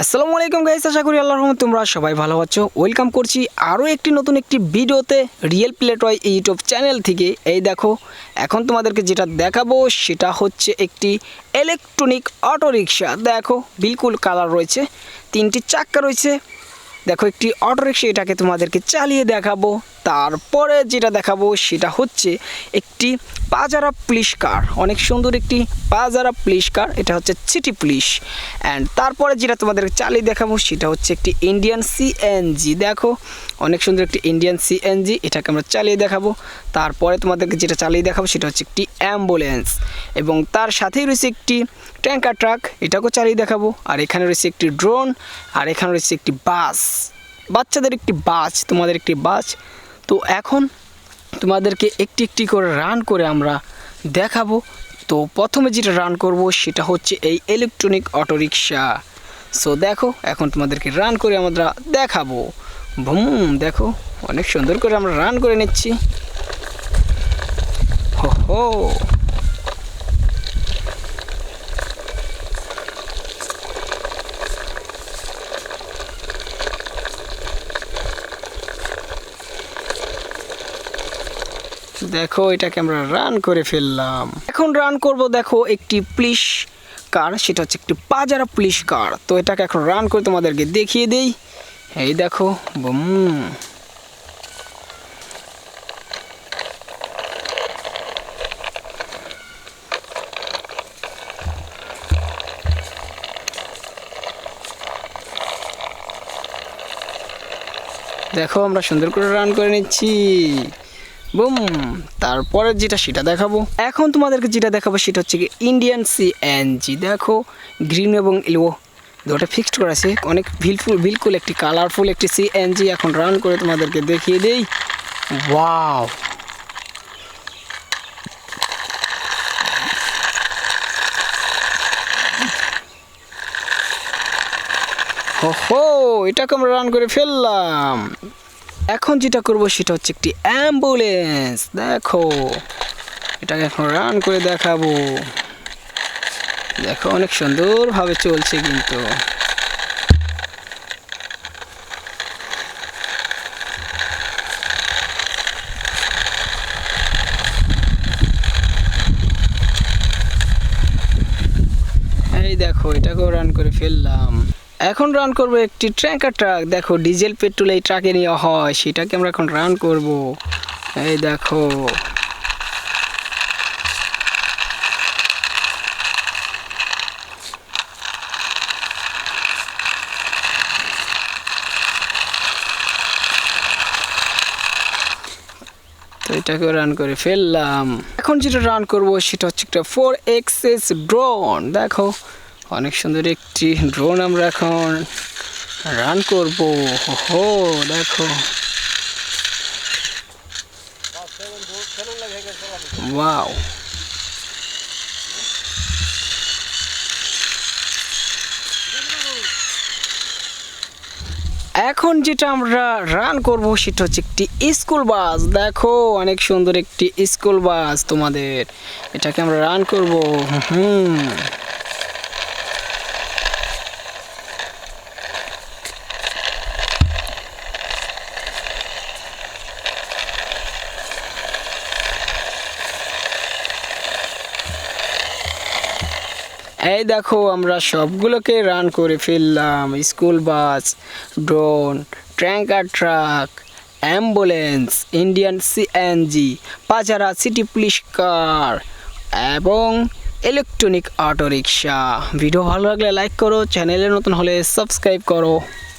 আসসালামু আলাইকুম গাইস, আশা করি আল্লাহর রহমতে তোমরা সবাই ভালো আছো। ওয়েলকাম করছি আরও একটি নতুন একটি ভিডিওতে real play toy YouTube channel থেকে। এই দেখো, এখন তোমাদেরকে যেটা দেখাবো সেটা হচ্ছে একটি ইলেকট্রনিক অটোরিকশা। দেখো, বিলকুল কালার রয়েছে, তিনটি চাক্কা রয়েছে। দেখো, একটি অটোরিকশা, এটাকে তোমাদেরকে চালিয়ে দেখাবো। তারপরে যেটা দেখাবো সেটা হচ্ছে একটি পাজারা পুলিশ কার, অনেক সুন্দর একটি পাজারা পুলিশ কার। এটা হচ্ছে সিটি পুলিশ। অ্যান্ড তারপরে যেটা তোমাদেরকে চালিয়ে দেখাবো সেটা হচ্ছে একটি ইন্ডিয়ান সিএনজি। দেখো, অনেক সুন্দর একটি ইন্ডিয়ান সিএনজি, এটাকে আমরা চালিয়ে দেখাবো। তারপরে তোমাদেরকে যেটা চালিয়ে দেখাবো সেটা হচ্ছে একটি অ্যাম্বুলেন্স, এবং তার সাথেই রয়েছে একটি ট্যাঙ্কার ট্রাক, এটাকেও চালিয়ে দেখাবো। আর এখানে রয়েছে একটি ড্রোন, আর এখানে রয়েছে একটি বাস, বাচ্চাদের একটি বাস, তোমাদের একটি বাস। তো এখন তোমাদেরকে একটি একটি করে রান করে আমরা দেখাবো। তো প্রথমে যেটা রান করব সেটা হচ্ছে এই ইলেকট্রনিক অটোরিকশা। সো দেখো, এখন তোমাদেরকে রান করে আমরা দেখাবো। বুম, দেখো, অনেক সুন্দর করে আমরা রান করে নিচ্ছি। হো হো, দেখো, এটাকে আমরা রান করে ফেললাম। এখন রান করব, দেখো, একটি পুলিশ কার, সেটা হচ্ছে একটি পাজারা পুলিশ কার। তো এটাকে এখন রান করে তোমাদেরকে দেখিয়ে দেই। এই দেখো, বুম, দেখো, আমরা সুন্দর করে রান করে নিচ্ছি। বুম, তারপরে যেটা সেটা দেখাবো। এখন তোমাদেরকে যেটা দেখাবো সেটা হচ্ছে কি ইন্ডিয়ান সিএনজি। দেখো, গ্রিন এবং ইয়েলো দুটো ফিক্সড করা আছে, অনেক বিলকুল একটি কালারফুল একটি সিএনজি। এখন রান করে তোমাদেরকে দেখিয়ে দেই। ওয়াও, হো, এটাকে আমরা রান করে ফেললাম। এখন যেটা করব সেটা হচ্ছে একটি অ্যাম্বুলেন্স। দেখো, এটাকে এখন রান করে দেখাবো। দেখো, অনেক সুন্দরভাবে চলছে কিন্তু। এই দেখো, এটাকেও রান করে ফেললাম। এখন রান করব একটি ট্যাঙ্কার ট্রাক। দেখো, ডিজেল পেট্রোল এই ট্রাকে নেওয়া হয়, সেটাকে আমরা এখন রান করব। এই দেখো, তো এটাকেও রান করে ফেললাম। এখন যেটা রান করব সেটা হচ্ছে একটা 4XS ড্রোন। দেখো, অনেক সুন্দর একটি ড্রোন আমরা এখন রান করব। হো, দেখো, ওয়াও, এখন যেটা আমরা রান করব সেটা হচ্ছে একটি স্কুল বাস। দেখো, অনেক সুন্দর একটি স্কুল বাস তোমাদের, এটাকে আমরা রান করব। হুম, এই দেখো, আমরা সবগুলোকে রান করে ফেললাম। School bus, drone, tanker truck, ambulance, Indian CNG, Pajero city police car এবং ইলেকট্রনিক অটোরিকশা। ভিডিও ভালো লাগলে লাইক করো, চ্যানেলে নতুন হলে সাবস্ক্রাইব করো।